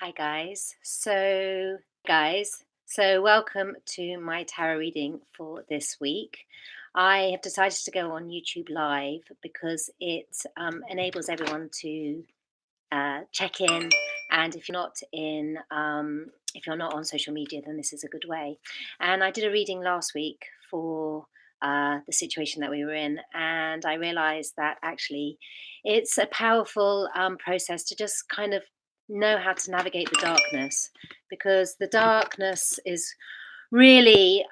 Hi guys, welcome to my tarot reading for this week. I have decided to go on YouTube Live because it enables everyone to check in, and if you're not on social media, then this is a good way. And I did a reading last week for the situation that we were in, and I realised that actually it's a powerful process to just kind of know how to navigate the darkness, because the darkness is really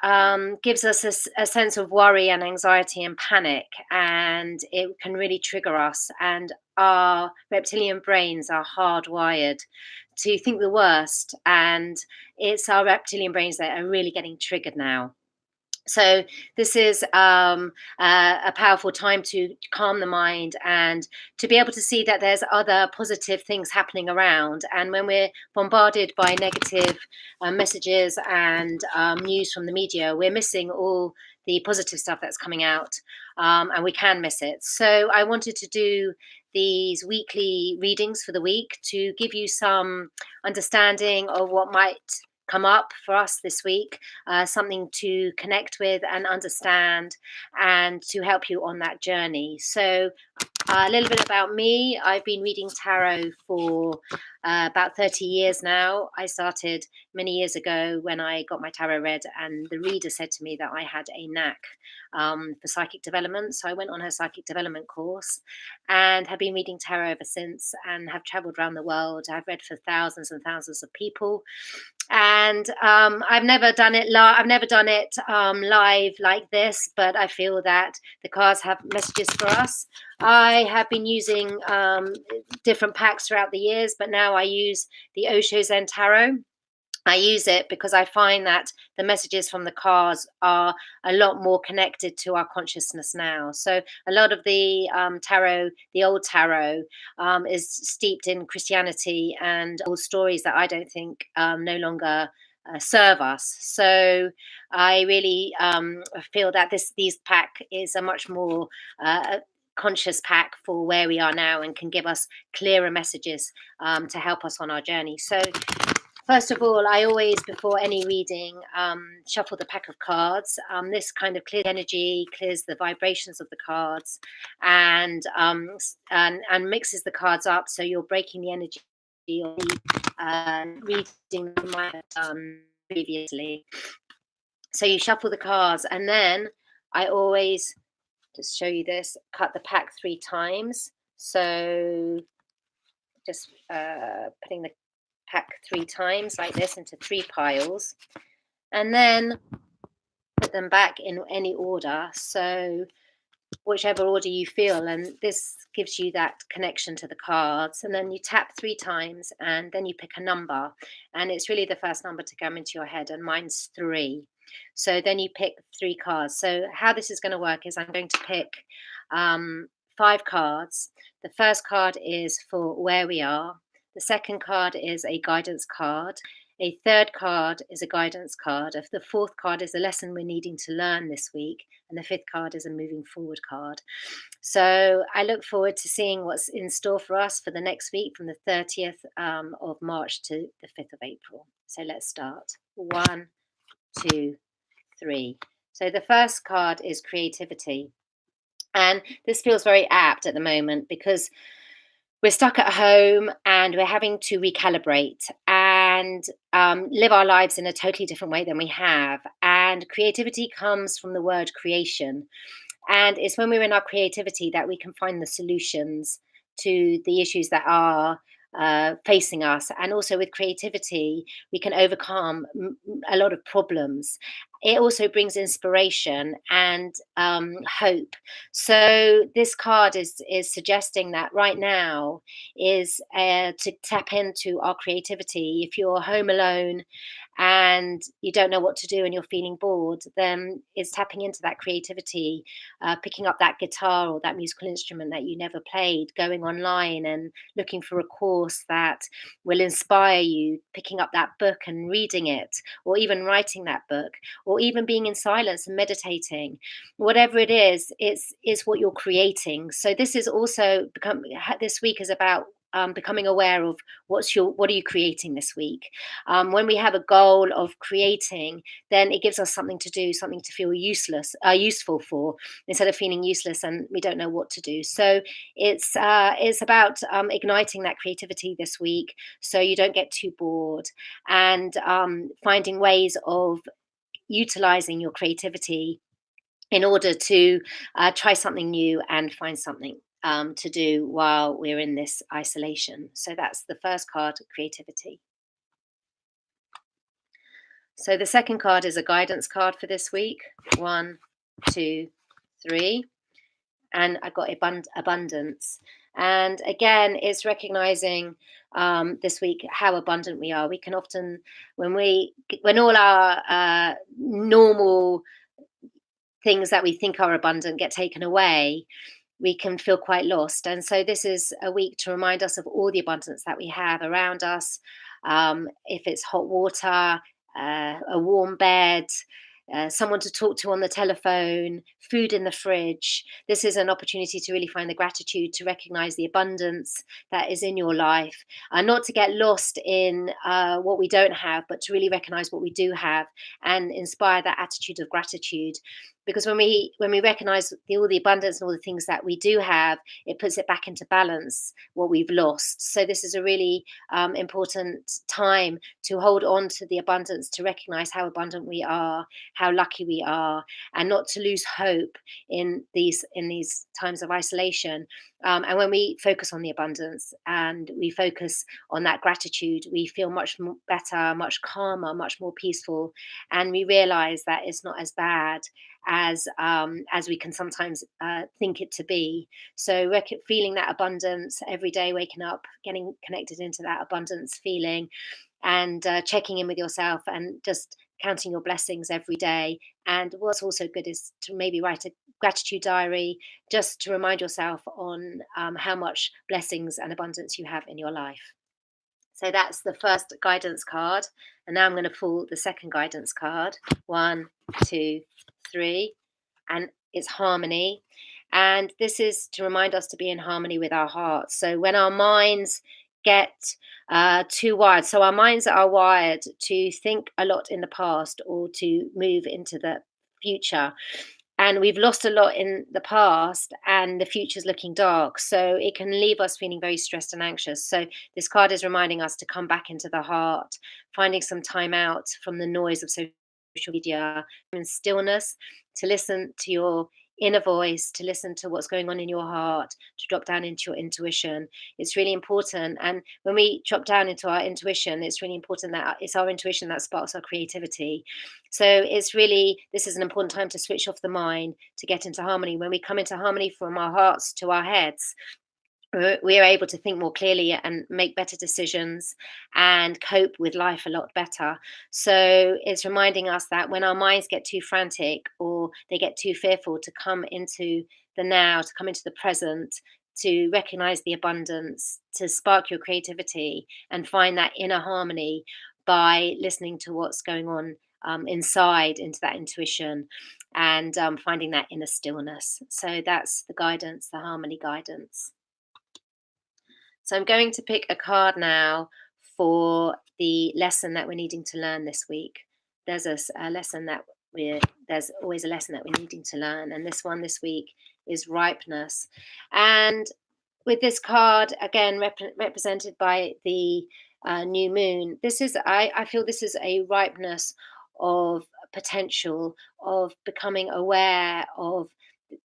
gives us a sense of worry and anxiety and panic, and it can really trigger us. And our reptilian brains are hardwired to think the worst, and it's our reptilian brains that are really getting triggered now. So this is a powerful time to calm the mind and to be able to see that there's other positive things happening around. And when we're bombarded by negative messages and news from the media, we're missing all the positive stuff that's coming out, and we can miss it. So I wanted to do these weekly readings for the week to give you some understanding of what might come up for us this week, something to connect with and understand, and to help you on that journey. So, a little bit about me. I've been reading tarot for about 30 years now. I started many years ago when I got my tarot read, and the reader said to me that I had a knack for psychic development. So I went on her psychic development course and have been reading tarot ever since, and have traveled around the world. I've read for thousands and thousands of people, and I've never done it live like this, but I feel that the cards have messages for us. I have been using different packs throughout the years, but now I use the Osho Zen Tarot. I use it because I find that the messages from the cards are a lot more connected to our consciousness now. So a lot of the tarot, the old tarot, is steeped in Christianity and old stories that I don't think no longer serve us. So I really feel that these pack is a much more conscious pack for where we are now, and can give us clearer messages to help us on our journey. So first of all, I always, before any reading, shuffle the pack of cards. This kind of clears energy, clears the vibrations of the cards, and and mixes the cards up, so you're breaking the energy of the reading you might have done previously. So you shuffle the cards, and then I always just show you this: cut the pack 3 times. So just putting the pack 3 times like this into 3 piles, and then put them back in any order. So whichever order you feel, and this gives you that connection to the cards. And then you tap 3 times, and then you pick a number, and it's really the first number to come into your head, and mine's 3. So then you pick 3 cards. So how this is going to work is I'm going to pick 5 cards. The first card is for where we are. The second card is a guidance card. A third card is a guidance card. The fourth card is a lesson we're needing to learn this week. And the fifth card is a moving forward card. So I look forward to seeing what's in store for us for the next week, from the 30th of March to the 5th of April. So let's start. 1, 2, 3. So the first card is creativity. And this feels very apt at the moment because we're stuck at home and we're having to recalibrate and live our lives in a totally different way than we have. And creativity comes from the word creation. And it's when we're in our creativity that we can find the solutions to the issues that are facing us. And also with creativity, we can overcome a lot of problems. It also brings inspiration and hope. So this card is suggesting that right now is to tap into our creativity. If you're home alone and you don't know what to do and you're feeling bored, then it's tapping into that creativity, picking up that guitar or that musical instrument that you never played, going online and looking for a course that will inspire you, picking up that book and reading it, or even writing that book, or even being in silence and meditating. Whatever it is what you're creating. So this is also this week is about becoming aware of what are you creating this week. When we have a goal of creating, then it gives us something to do, something to feel useful for, instead of feeling useless and we don't know what to do. So it's about igniting that creativity this week, so you don't get too bored, and finding ways of utilizing your creativity in order to try something new and find something to do while we're in this isolation. So that's the first card, creativity. So the second card is a guidance card for this week. One, two, three. And I got abundance. And again, it's recognizing this week how abundant we are. We can often, when all our normal things that we think are abundant get taken away, we can feel quite lost. And so this is a week to remind us of all the abundance that we have around us. If it's hot water, a warm bed, someone to talk to on the telephone, food in the fridge. This is an opportunity to really find the gratitude, to recognize the abundance that is in your life, and not to get lost in what we don't have, but to really recognize what we do have and inspire that attitude of gratitude. Because when we recognize all the abundance and all the things that we do have, it puts it back into balance what we've lost. So this is a really important time to hold on to the abundance, to recognize how abundant we are, how lucky we are, and not to lose hope in these times of isolation. And when we focus on the abundance and we focus on that gratitude, we feel much better, much calmer, much more peaceful, and we realize that it's not as bad as we can sometimes think it to be. So feeling that abundance every day, waking up, getting connected into that abundance feeling, and checking in with yourself and just counting your blessings every day. And what's also good is to maybe write a gratitude diary, just to remind yourself on how much blessings and abundance you have in your life. So that's the first guidance card. And now I'm going to pull the second guidance card. One, two, three. And it's harmony. And this is to remind us to be in harmony with our hearts. So when our minds get too wired, so our minds are wired to think a lot in the past or to move into the future, and we've lost a lot in the past and the future's looking dark, so it can leave us feeling very stressed and anxious. So this card is reminding us to come back into the heart, finding some time out from the noise of social media and stillness, to listen to your inner voice, to listen to what's going on in your heart, to drop down into your intuition. It's really important. And when we drop down into our intuition, it's really important that it's our intuition that sparks our creativity. So this is an important time to switch off the mind, to get into harmony. When we come into harmony from our hearts to our heads, we are able to think more clearly and make better decisions and cope with life a lot better. So it's reminding us that when our minds get too frantic or they get too fearful, to come into the now, to come into the present, to recognize the abundance, to spark your creativity and find that inner harmony by listening to what's going on inside, into that intuition, and finding that inner stillness. So that's the guidance, the harmony guidance. So I'm going to pick a card now for the lesson that we're needing to learn this week. A lesson that there's always a lesson that we're needing to learn, and this one this week is ripeness. And with this card again represented by the new moon, I feel this is a ripeness of potential, of becoming aware of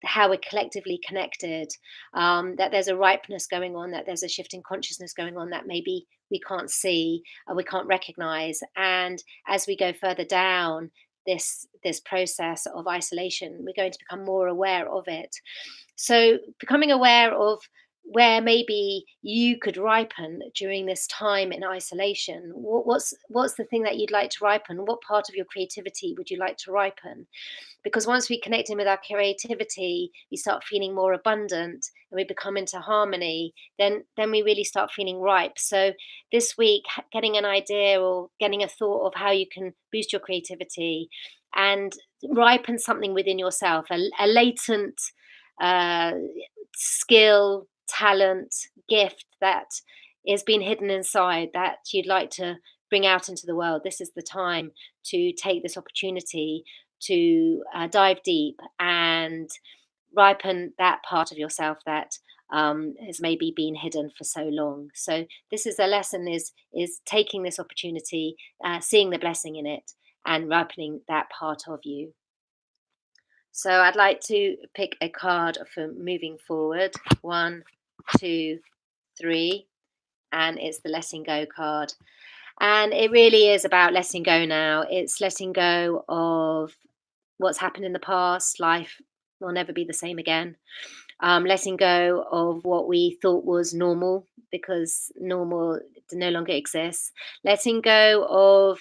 how we're collectively connected, that there's a ripeness going on, that there's a shift in consciousness going on that maybe we can't see, we can't recognize. And as we go further down this process of isolation, we're going to become more aware of it. So becoming aware of where maybe you could ripen during this time in isolation. What's the thing that you'd like to ripen? What part of your creativity would you like to ripen? Because once we connect in with our creativity, we start feeling more abundant and we become into harmony, then we really start feeling ripe. So this week, getting an idea or getting a thought of how you can boost your creativity and ripen something within yourself, a latent uh, skill, talent, gift that is being hidden inside that you'd like to bring out into the world. This is the time to take this opportunity to dive deep and ripen that part of yourself that has maybe been hidden for so long. So this is a lesson: is taking this opportunity, seeing the blessing in it, and ripening that part of you. So I'd like to pick a card for moving forward. One, two, three, and it's the letting go card. And it really is about letting go now. It's letting go of what's happened in the past. Life will never be the same again. Letting go of what we thought was normal because normal no longer exists. Letting go of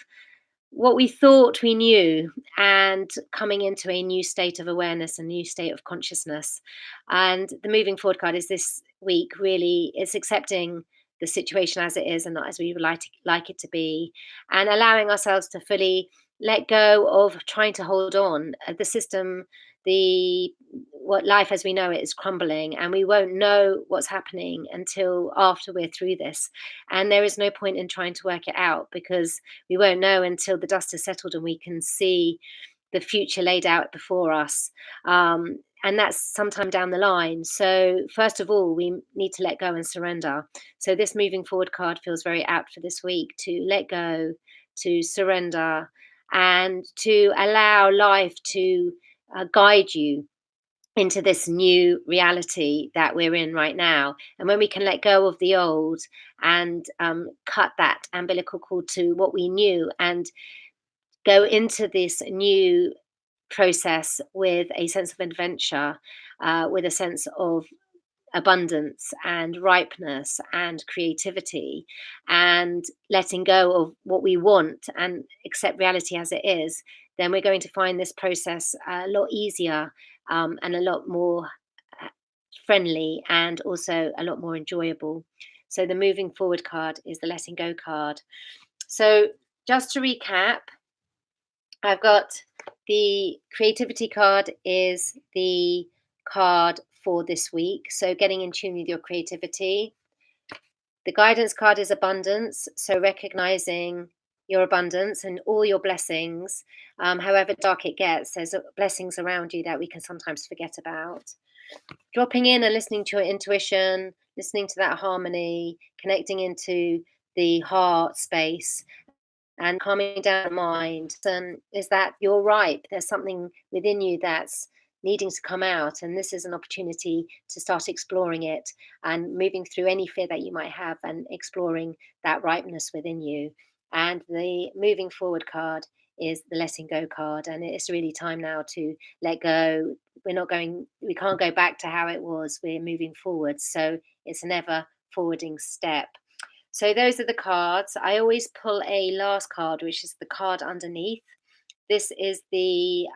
what we thought we knew and coming into a new state of awareness, a new state of consciousness. And the moving forward card is this week really it's accepting the situation as it is and not as we would like it to be, and allowing ourselves to fully let go of trying to hold on. The system, the what life as we know it is crumbling, and we won't know what's happening until after we're through this. And there is no point in trying to work it out because we won't know until the dust has settled and we can see the future laid out before us. And that's sometime down the line. So, first of all, we need to let go and surrender. So, this moving forward card feels very apt for this week to let go, to surrender, and to allow life to guide you into this new reality that we're in right now. And when we can let go of the old and cut that umbilical cord to what we knew and go into this new process with a sense of adventure, with a sense of abundance and ripeness and creativity, and letting go of what we want and accept reality as it is, then we're going to find this process a lot easier, and a lot more uh, friendly, and also a lot more enjoyable. So the moving forward card is the letting go card. So just to recap, I've got the creativity card is the card for this week. So getting in tune with your creativity. The guidance card is abundance. So recognizing your abundance and all your blessings, however dark it gets, there's blessings around you that we can sometimes forget about. Dropping in and listening to your intuition, listening to that harmony, connecting into the heart space and calming down the mind, is that you're ripe. There's something within you that's needing to come out, and this is an opportunity to start exploring it and moving through any fear that you might have and exploring that ripeness within you. And the moving forward card is the letting go card, and it's really time now to let go. We can't go back to how it was. We're moving forward, so it's an ever forwarding step. So those are the cards. I always pull a last card, which is the card underneath. This is the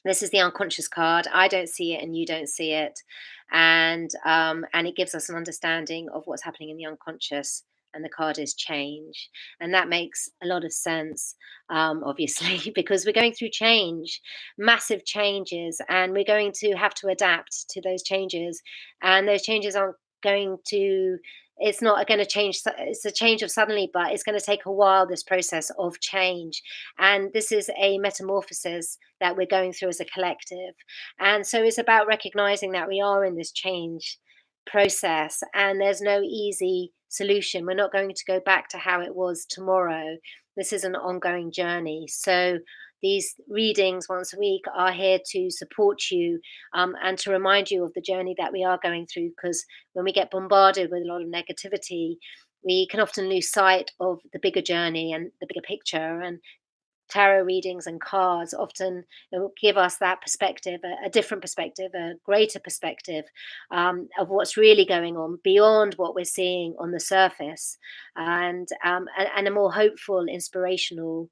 unconscious card. I don't see it, and you don't see it, and it gives us an understanding of what's happening in the unconscious. And the card is change, and that makes a lot of sense, obviously, because we're going through change, massive changes, and we're going to have to adapt to those changes. And those changes aren't going to it's not going to change. It's a change of suddenly, but it's going to take a while, this process of change. And this is a metamorphosis that we're going through as a collective. And so it's about recognizing that we are in this change process and there's no easy solution. We're not going to go back to how it was tomorrow. This is an ongoing journey. So these readings once a week are here to support you, and to remind you of the journey that we are going through. Because when we get bombarded with a lot of negativity, we can often lose sight of the bigger journey and the bigger picture. And tarot readings and cards often give us that perspective, a different perspective, a greater perspective, of what's really going on beyond what we're seeing on the surface, and a more hopeful, inspirational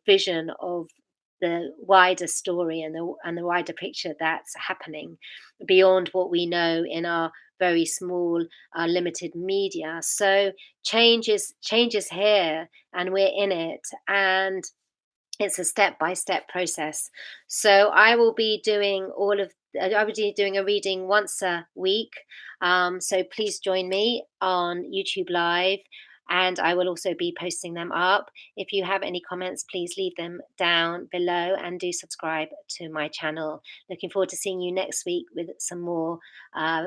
vision of the wider story and the wider picture that's happening beyond what we know in our very small, limited media. So change is here, and we're in it, and it's a step by step process. So I will be doing all of I would be doing a reading once a week. So please join me on YouTube Live, and I will also be posting them up. If you have any comments, please leave them down below and do subscribe to my channel. Looking forward to seeing you next week with some more uh,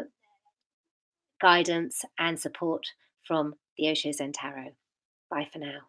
guidance and support from the Osho Zen Tarot. Bye for now.